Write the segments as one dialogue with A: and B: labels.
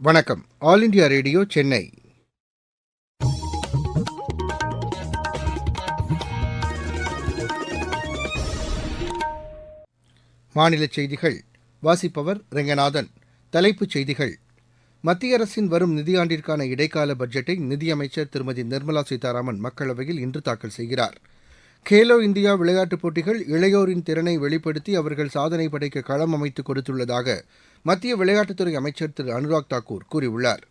A: வணக்கம். All India radio Chennai. மாநிலச் செய்திகள் வாசிப்பவர் ரெங்கநாதன். தலைப்புச் செய்திகள். மத்திய அரசின் வரும் நிதியாண்டிற்கான இடைக்கால பட்ஜெட்டை நிதியமைச்சர் திருமதி நிர்மலா சீதாராமன் மக்களவையில் இன்று தாக்கல் செய்கிறார். கேலோ இந்தியா விளையாட்டுப் போட்டிகள் இளையோரின் திறனை வெளிப்படுத்தி அவர்கள் சாதனை படைக்க களம் அமைத்து கொடுத்துள்ளதாக மத்திய விளையாட்டுத்துறை அமைச்சர் திரு அனுராக் தாக்கூர் கூறியுள்ளார்.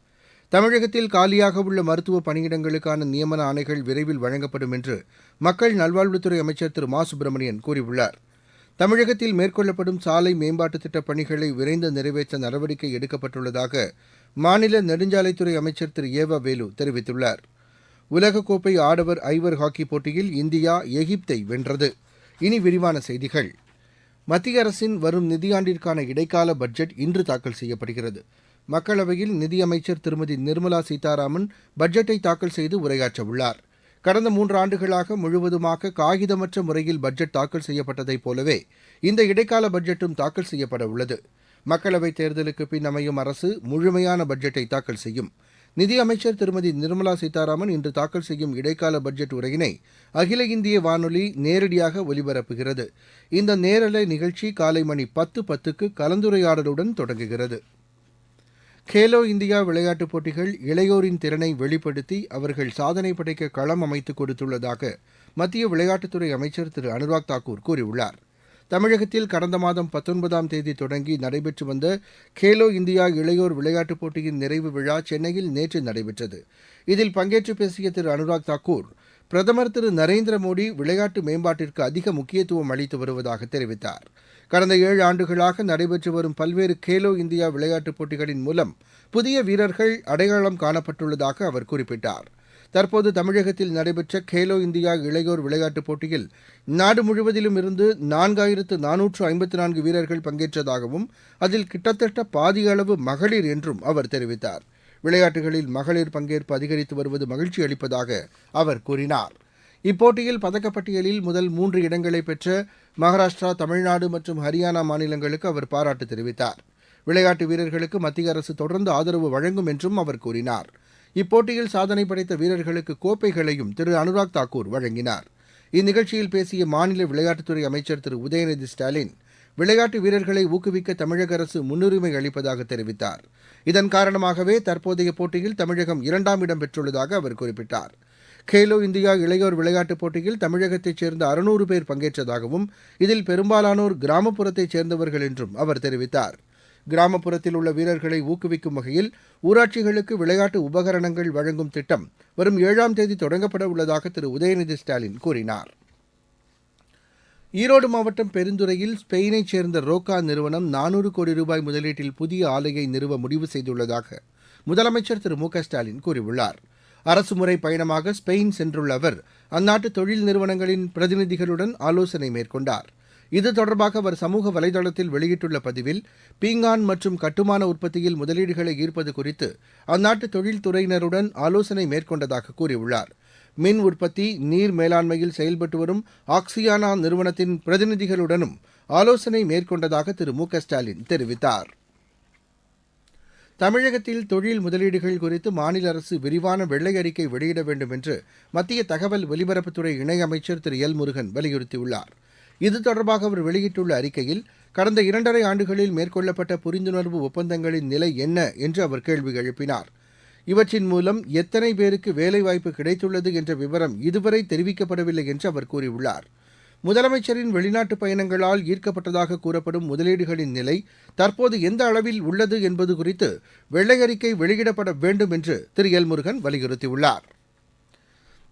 A: தமிழகத்தில் காலியாக உள்ள மருத்துவ பணியிடங்களுக்கான நியமன ஆணைகள் விரைவில் வழங்கப்படும் என்று மக்கள் நல்வாழ்வுத்துறை அமைச்சர் திரு மா சுப்பிரமணியன் கூறியுள்ளார். தமிழகத்தில் மேற்கொள்ளப்படும் சாலை மேம்பாட்டுத் திட்டப் பணிகளை விரைந்து நிறைவேற்ற நடவடிக்கை எடுக்கப்பட்டுள்ளதாக மாநில நெடுஞ்சாலைத்துறை அமைச்சர் திரு ஏவ வேலு தெரிவித்துள்ளார். உலகக்கோப்பை ஆடவர் ஐவர் ஹாக்கி போட்டியில் இந்தியா எகிப்தை வென்றது. இனி விரிவான செய்திகள். மத்திய அரசின் வரும் நிதியாண்டிற்கான இடைக்கால பட்ஜெட் இன்று தாக்கல் செய்யப்படுகிறது. மக்களவையில் நிதியமைச்சர் திருமதி நிர்மலா சீதாராமன் பட்ஜெட்டை தாக்கல் செய்து உரையாற்றவுள்ளார். கடந்த 3 ஆண்டுகளாக முழுவதுமாக காகிதமற்ற முறையில் பட்ஜெட் தாக்கல் செய்யப்பட்டதைப் போலவே இந்த இடைக்கால பட்ஜெட்டும் தாக்கல் செய்யப்பட உள்ளது. மக்களவைத் தேர்தலுக்கு பின் அமையும் அரசு முழுமையான பட்ஜெட்டை தாக்கல் செய்யும். நிதியமைச்சர் திருமதி நிர்மலா சீதாராமன் இன்று தாக்கல் செய்யும் இடைக்கால பட்ஜெட் உரையினை அகில இந்திய வானொலி நேரடியாக ஒலிபரப்புகிறது. இந்த நேரலை நிகழ்ச்சி காலை மணி 10:10க்கு கலந்துரையாடலுடன் தொடங்குகிறது. கேலோ இந்தியா விளையாட்டுப் போட்டிகள் இளையோரின் திறனை வெளிப்படுத்தி அவர்கள் சாதனை படைக்க களம் அமைத்துக் கொடுத்துள்ளதாக மத்திய விளையாட்டுத்துறை அமைச்சர் திரு அனுராக் தாக்கூர் கூறியுள்ளார். தமிழகத்தில் கடந்த மாதம் 19ஆம் தேதி தொடங்கி நடைபெற்று வந்த கேலோ இந்தியா இளையோர் விளையாட்டுப் போட்டியின் நிறைவு விழா சென்னையில் நேற்று நடைபெற்றது. இதில் பங்கேற்று பேசிய திரு அனுராக் தாக்கூர், பிரதமர் திரு நரேந்திர மோடி விளையாட்டு மேம்பாட்டிற்கு அதிக முக்கியத்துவம் அளித்து வருவதாக தெரிவித்தார். கடந்த 7 ஆண்டுகளாக நடைபெற்று வரும் பல்வேறு கேலோ இந்தியா விளையாட்டுப் போட்டிகளின் மூலம் புதிய வீரர்கள் அடையாளம் காணப்பட்டுள்ளதாக அவர் குறிப்பிட்டார். தற்போது தமிழகத்தில் நடைபெற்ற கேலோ இந்தியா இளையோர் விளையாட்டுப் போட்டியில் நாடு முழுவதிலும் இருந்து 4454 வீரர்கள் பங்கேற்றதாகவும் அதில் கிட்டத்தட்ட பாதி அளவு மகளிர் என்றும் அவர் தெரிவித்தார். விளையாட்டுகளில் மகளிர் பங்கேற்பு அதிகரித்து வருவது மகிழ்ச்சி அளிப்பதாக அவர் கூறினார். இப்போட்டியில் பதக்கப்பட்டியலில் முதல் 3 இடங்களை பெற்ற மகாராஷ்டிரா, தமிழ்நாடு மற்றும் ஹரியானா மாநிலங்களுக்கு அவர் பாராட்டு தெரிவித்தார். விளையாட்டு வீரர்களுக்கு மத்திய அரசு தொடர்ந்து ஆதரவு வழங்கும் என்றும் அவர் கூறினார். இப்போட்டியில் சாதனை படைத்த வீரர்களுக்கு கோப்பைகளையும் திரு அனுராக் தாக்கூர் வழங்கினார். இந்நிகழ்ச்சியில் பேசிய மாநில விளையாட்டுத்துறை அமைச்சர் திரு உதயநிதி ஸ்டாலின், விளையாட்டு வீரர்களை ஊக்குவிக்க தமிழக அரசு முன்னுரிமை அளிப்பதாக தெரிவித்தார். இதன் காரணமாகவே தற்போதைய போட்டியில் தமிழகம் 2ஆம் இடம் பெற்றுள்ளதாக அவர் குறிப்பிட்டார். கேலோ இந்தியா இளையோர் விளையாட்டுப் போட்டியில் தமிழகத்தைச் சேர்ந்த 600 பேர் பங்கேற்றதாகவும் இதில் பெரும்பாலானோர் கிராமப்புறத்தைச் சேர்ந்தவர்கள் என்றும் அவர் தெரிவித்தார். கிராமப்புறத்தில் உள்ள வீரர்களை ஊக்குவிக்கும் வகையில் ஊராட்சிகளுக்கு விளையாட்டு உபகரணங்கள் வழங்கும் திட்டம் வரும் 7ஆம் தேதி தொடங்கப்பட உள்ளதாக திரு உதயநிதி ஸ்டாலின் கூறினார். ஈரோடு மாவட்டம் பெருந்துறையில் ஸ்பெயினைச் சேர்ந்த ரோக்கா நிறுவனம் 400 கோடி ரூபாய் முதலீட்டில் புதிய ஆலையை நிறுவ முடிவு செய்துள்ளதாக முதலமைச்சர் திரு மு க ஸ்டாலின் கூறியுள்ளார். அரசுமுறை பயணமாக ஸ்பெயின் சென்றுள்ள அவர் அந்நாட்டு தொழில் நிறுவனங்களின் பிரதிநிதிகளுடன் ஆலோசனை மேற்கொண்டார். இது தொடர்பாக அவர் சமூக வலைதளத்தில் வெளியிட்டுள்ள பதிவில், பீங்கான் மற்றும் கட்டுமான உற்பத்தியில் முதலீடுகளை ஈர்ப்பது குறித்து அந்நாட்டு தொழில்துறையினருடன் ஆலோசனை மேற்கொண்டதாக கூறியுள்ளார். மின் உற்பத்தி, நீர் மேலாண்மையில் செயல்பட்டு வரும் ஆக்சியானா நிறுவனத்தின் பிரதிநிதிகளுடனும் ஆலோசனை மேற்கொண்டதாக திரு மு க ஸ்டாலின் தெரிவித்தார். தமிழகத்தில் தொழில் முதலீடுகள் குறித்து மாநில அரசு விரிவான வெள்ளை அறிக்கை வெளியிட வேண்டும் என்று மத்திய தகவல் ஒலிபரப்புத்துறை இணையமைச்சர் திரு எல் முருகன் வலியுறுத்தியுள்ளார். இது தொடர்பாக அவர் வெளியிட்டுள்ள அறிக்கையில், கடந்த 2½ ஆண்டுகளில் மேற்கொள்ளப்பட்ட புரிந்துணர்வு ஒப்பந்தங்களின் நிலை என்ன என்று அவர் கேள்வி எழுப்பினார். இவற்றின் மூலம் எத்தனை பேருக்கு வேலைவாய்ப்பு கிடைத்துள்ளது என்ற விவரம் இதுவரை தெரிவிக்கப்படவில்லை என்று அவர் கூறியுள்ளார். முதலமைச்சரின் வெளிநாட்டு பயணங்களால் ஈர்க்கப்பட்டதாக கூறப்படும் முதலீடுகளின் நிலை தற்போது எந்த அளவில் உள்ளது என்பது குறித்து வெள்ளை அறிக்கை வெளியிடப்பட வேண்டும் என்று திரு எல் முருகன் வலியுறுத்தியுள்ளார்.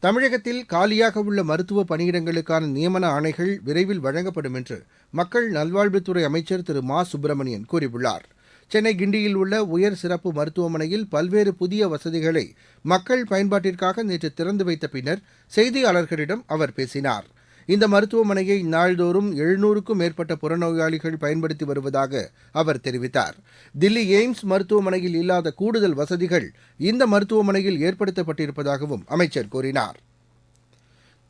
A: தமிழகத்தில் காலியாக உள்ள மருத்துவ பணியிடங்களுக்கான நியமன ஆணைகள் விரைவில் வழங்கப்படும் என்று மக்கள் நல்வாழ்வுத்துறை அமைச்சர் திரு மா சுப்பிரமணியன் கூறியுள்ளார். சென்னை கிண்டியில் உள்ள உயர் சிறப்பு மருத்துவமனையில் பல்வேறு புதிய வசதிகளை மக்கள் பயன்பாட்டிற்காக நேற்று திறந்து வைத்த பின்னர் செய்தியாளர்களிடம் அவர் பேசினார். இந்த மருத்துவமனையை நாள்தோறும் 700க்கும் மேற்பட்ட புறநோயாளிகள் பயன்படுத்தி வருவதாக அவர் தெரிவித்தார். தில்லி எய்ம்ஸ் மருத்துவமனையில் இல்லாத கூடுதல் வசதிகள் இந்த மருத்துவமனையில் ஏற்படுத்தப்பட்டிருப்பதாகவும் அமைச்சர் கூறினார்.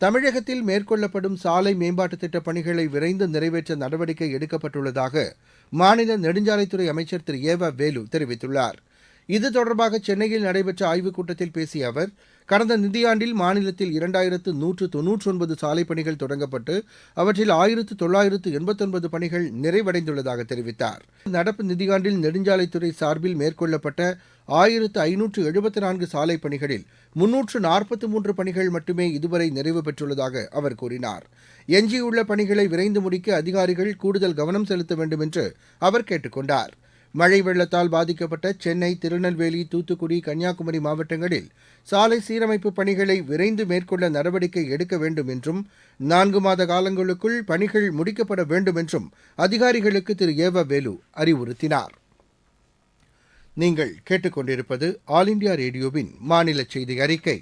A: தமிழகத்தில் மேற்கொள்ளப்படும் சாலை மேம்பாட்டுத் திட்டப் பணிகளை விரைந்து நிறைவேற்ற நடவடிக்கை எடுக்கப்பட்டுள்ளதாக மாநில நெடுஞ்சாலைத்துறை அமைச்சர் திரு ஏவ வேலு தெரிவித்துள்ளார். இது தொடர்பாக சென்னையில் நடைபெற்ற ஆய்வுக் கூட்டத்தில் பேசிய அவர், கடந்த நிதியாண்டில் மாநிலத்தில் 2199 சாலைப் பணிகள் தொடங்கப்பட்டு அவற்றில் 1989 பணிகள் நிறைவடைந்துள்ளதாக தெரிவித்தார். நடப்பு நிதியாண்டில் நெடுஞ்சாலைத்துறை சார்பில் மேற்கொள்ளப்பட்ட 1574 சாலைப் பணிகளில் 343 பணிகள் மட்டுமே இதுவரை நிறைவு பெற்றுள்ளதாக அவர் கூறினார். எஞ்சியுள்ள பணிகளை விரைந்து முடிக்க அதிகாரிகள் கூடுதல் கவனம் செலுத்த வேண்டும் என்று அவர் கேட்டுக் கொண்டார். மழை வெள்ளத்தால் பாதிக்கப்பட்ட சென்னை, திருநெல்வேலி, தூத்துக்குடி, கன்னியாகுமரி மாவட்டங்களில் சாலை சீரமைப்பு பணிகளை விரைந்து மேற்கொள்ள நடவடிக்கை எடுக்க வேண்டும் என்றும் 4 மாத காலங்களுக்குள் பணிகள் முடிக்கப்பட வேண்டும் என்றும் அதிகாரிகளுக்கு திரு ஏவ வேலு அறிவுறுத்தினார். நீங்கள் கேட்டுக்கொண்டிருப்பது ஆல் இண்டியா ரேடியோவின் மாநில செய்தி அறிக்கை.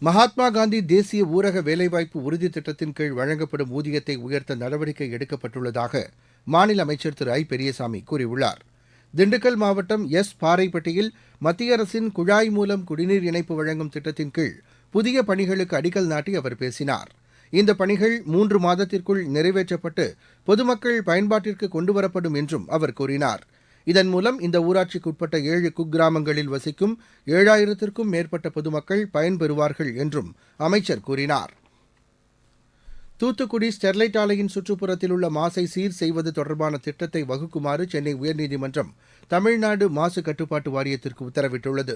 A: மகாத்மா காந்தி தேசிய ஊரக வேலைவாய்ப்பு உறுதி திட்டத்தின் கீழ் வழங்கப்படும் ஊதியத்தை உயர்த்த நடவடிக்கை எடுக்கப்பட்டுள்ளதாக மாநில அமைச்சர் திரு ஐ. பெரியசாமி கூறியுள்ளார். திண்டுக்கல் மாவட்டம் பாறைப்பட்டியில் மத்திய அரசின் குழாய் மூலம் குடிநீர் இணைப்பு வழங்கும் திட்டத்தின் கீழ் புதிய பணிகளுக்கு அடிக்கல் நாட்டி அவர் பேசினார். இந்த பணிகள் 3 மாதத்திற்குள் நிறைவேற்றப்பட்டு பொதுமக்கள் பயன்பாட்டிற்கு கொண்டுவரப்படும் என்றும் அவர் கூறினார். இதன் மூலம் இந்த ஊராட்சிக்குட்பட்ட 7 குக்கிராமங்களில் வசிக்கும் 7000த்திற்கும் மேற்பட்ட பொதுமக்கள் பயன்பெறுவார்கள் என்றும் அமைச்சர் கூறினார். தூத்துக்குடி ஸ்டெர்லைட் ஆலையின் சுற்றுப்புறத்தில் உள்ள மாசை சீர் செய்வது தொடர்பான திட்டத்தை வகுக்குமாறு சென்னை உயர்நீதிமன்றம் தமிழ்நாடு மாசு கட்டுப்பாட்டு வாரியத்திற்கு உத்தரவிட்டுள்ளது.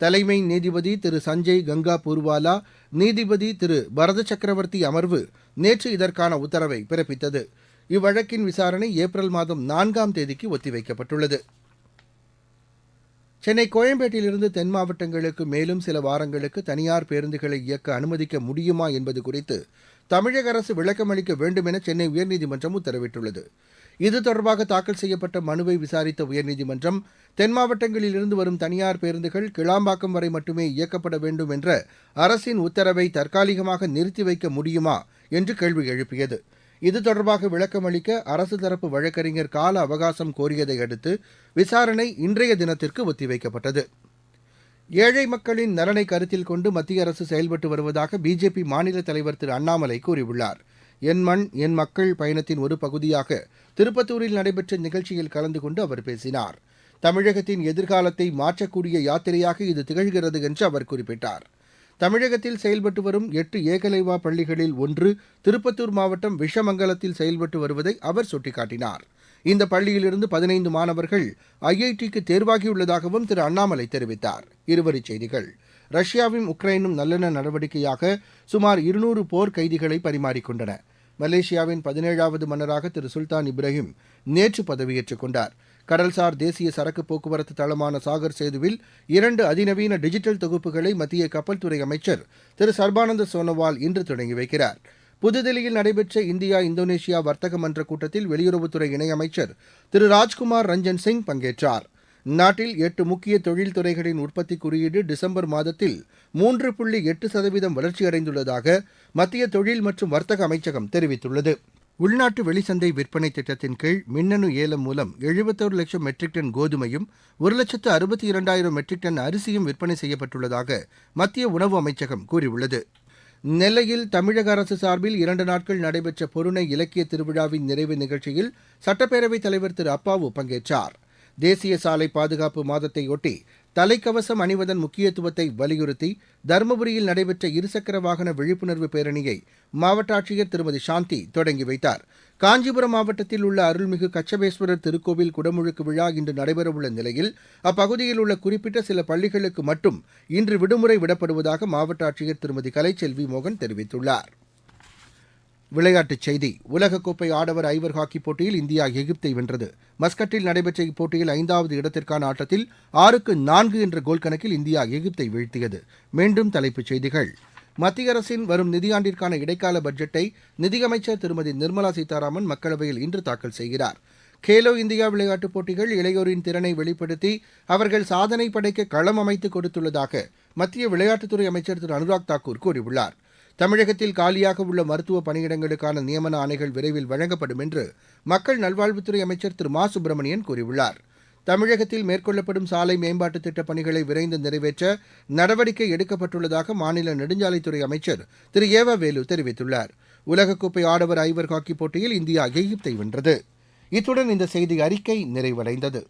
A: தலைமை நீதிபதி திரு சஞ்சய் கங்கா பூர்வாலா, நீதிபதி திரு பரத சக்கரவர்த்தி அமர்வு நேற்று இதற்கான உத்தரவை பிறப்பித்தது. இவ்வழக்கின் விசாரணை ஏப்ரல் மாதம் 4ஆம் தேதிக்கு ஒத்திவைக்கப்பட்டுள்ளது. சென்னை கோயம்பேட்டிலிருந்து தென் மாவட்டங்களுக்கு மேலும் சில வாரங்களுக்கு தனியார் பேருந்துகளை இயக்க அனுமதிக்க முடியுமா என்பது குறித்து தமிழக அரசு விளக்கம் அளிக்க வேண்டும் என சென்னை உயர்நீதிமன்றம் உத்தரவிட்டுள்ளது. இது தொடர்பாக தாக்கல் செய்யப்பட்ட மனுவை விசாரித்த உயர்நீதிமன்றம், தென் மாவட்டங்களிலிருந்து வரும் தனியார் பேருந்துகள் கிளாம்பாக்கம் வரை மட்டுமே இயக்கப்பட வேண்டும் என்ற அரசின் உத்தரவை தற்காலிகமாக நிறுத்தி வைக்க முடியுமா என்று கேள்வி எழுப்பியது. இது தொடர்பாக விளக்கம் அளிக்க அரசு தரப்பு வழக்கறிஞர் கால அவகாசம் கோரியதை அடுத்து விசாரணை இன்றைய தினத்திற்கு ஒத்திவைக்கப்பட்டது. ஏழை மக்களின் நலனை கருத்தில் கொண்டு மத்திய அரசு செயல்பட்டு வருவதாக பிஜேபி மாநில தலைவர் திரு அண்ணாமலை கூறியுள்ளார். என் மண் என் மக்கள் பயணத்தின் ஒரு பகுதியாக திருப்பத்தூரில் நடைபெற்ற நிகழ்ச்சியில் கலந்து கொண்டு அவர் பேசினார். தமிழகத்தின் எதிர்காலத்தை மாற்றக்கூடிய யாத்திரையாக இது திகழ்கிறது என்று அவர் குறிப்பிட்டார். தமிழகத்தில் செயல்பட்டு வரும் 8 ஏகலைவா பள்ளிகளில் ஒன்று திருப்பத்தூர் மாவட்டம் விஷமங்கலத்தில் செயல்பட்டு வருவதை அவர் சுட்டிக்காட்டினார். இந்த பள்ளியிலிருந்து 15 மாணவர்கள் ஐஐடிக்கு தேர்வாகியுள்ளதாகவும் திரு அண்ணாமலை தெரிவித்தார். இருவரிச் செய்திகள். ரஷ்யாவும் உக்ரைனும் நல்லெண்ண நடவடிக்கையாக சுமார் 200 போர் கைதிகளை பரிமாறிக்கொண்டன. மலேசியாவின் 17வது மன்னராக திரு சுல்தான் இப்ராஹிம் நேற்று பதவியேற்றுக் கொண்டார். கடல்சார் தேசிய சரக்கு போக்குவரத்து தளமான சாகர் சேதுவில் 2 அதிநவீன டிஜிட்டல் தொகுப்புகளை மத்திய கப்பல் துறை அமைச்சர் திரு சர்பானந்த சோனோவால் இன்று தொடங்கி வைக்கிறார். புதுதில்லியில் நடைபெற்ற இந்தியா இந்தோனேஷியா வர்த்தக மன்ற கூட்டத்தில் வெளியுறவுத்துறை இணையமைச்சர் திரு ராஜ்குமார் ரஞ்சன் சிங் பங்கேற்றார். நாட்டில் 8 முக்கிய தொழில்துறைகளின் உற்பத்தி குறியீடு டிசம்பர் மாதத்தில் 3.8% வளர்ச்சியடைந்துள்ளதாக மத்திய தொழில் மற்றும் வர்த்தக அமைச்சகம் தெரிவித்துள்ளது. உள்நாட்டு வெளிச்சந்தை விற்பனை திட்டத்தின் கீழ் மின்னணு ஏலம் மூலம் 71 லட்சம் மெட்ரிக் டன் கோதுமையும் 1,62,000 மெட்ரிக் டன் அரிசியும் விற்பனை செய்யப்பட்டுள்ளதாக மத்திய உணவு அமைச்சகம் கூறியுள்ளது. நெல்லையில் தமிழக அரசு சார்பில் 2 நாட்கள் நடைபெற்ற பொருணை இலக்கிய திருவிழாவின் நிறைவு நிகழ்ச்சியில் சட்டப்பேரவைத் தலைவர் திரு அப்பாவு பங்கேற்றார். தேசிய சாலை பாதுகாப்பு மாதத்தையொட்டி தலைக்கவசம் அணிவதன் முக்கியத்துவத்தை வலியுறுத்தி தருமபுரியில் நடைபெற்ற இருசக்கர வாகன விழிப்புணர்வு பேரணியை மாவட்ட ஆட்சியர் திருமதி சாந்தி தொடங்கி வைத்தார். காஞ்சிபுரம் மாவட்டத்தில் உள்ள அருள்மிகு கச்சபேஸ்வரர் திருக்கோவில் குடமுழுக்கு விழா இன்று நடைபெறவுள்ள நிலையில் அப்பகுதியில் உள்ள குறிப்பிட்ட சில பள்ளிகளுக்கு மட்டும் இன்று விடுமுறை விடப்படுவதாக மாவட்ட ஆட்சியர் திருமதி கலைச்செல்வி மோகன் தெரிவித்துள்ளார். விளையாட்டுச் செய்தி. உலகக்கோப்பை ஆடவர் ஐவர் ஹாக்கிப் போட்டியில் இந்தியா எகிப்தை வென்றது. மஸ்கட்டில் நடைபெற்ற இப்போட்டியில் 5வது இடத்திற்கான ஆட்டத்தில் 6-4 என்ற கோல் கணக்கில் இந்தியா எகிப்தை வீழ்த்தியது. மீண்டும் தலைப்புச் செய்திகள். மத்திய அரசின் வரும் நிதியாண்டிற்கான இடைக்கால பட்ஜெட்டை நிதியமைச்சர் திருமதி நிர்மலா சீதாராமன் மக்களவையில் இன்று தாக்கல் செய்கிறார். கேலோ இந்தியா விளையாட்டுப் போட்டிகள் இளையோரின் திறனை வெளிப்படுத்தி அவர்கள் சாதனை படைக்க களம் அமைத்து கொடுத்துள்ளதாக மத்திய விளையாட்டுத்துறை அமைச்சர் திரு அனுராக் தாக்கூர் கூறியுள்ளார். தமிழகத்தில் காலியாக உள்ள மருத்துவ பணியிடங்களுக்கான நியமன ஆணைகள் விரைவில் வழங்கப்படும் என்று மக்கள் நல்வாழ்வுத்துறை அமைச்சர் திரு மா சுப்பிரமணியன் கூறியுள்ளார். தமிழகத்தில் மேற்கொள்ளப்படும் சாலை மேம்பாட்டுத் திட்டப் பணிகளை விரைந்து நிறைவேற்ற நடவடிக்கை எடுக்கப்பட்டுள்ளதாக மாநில நெடுஞ்சாலைத்துறை அமைச்சர் திரு ஏவ வேலு தெரிவித்துள்ளார். உலகக்கோப்பை ஆடவர் ஐவர் ஹாக்கிப் போட்டியில் இந்தியா எகிப்தை வென்றது. இத்துடன் இந்த செய்தி அறிக்கை நிறைவடைந்தது.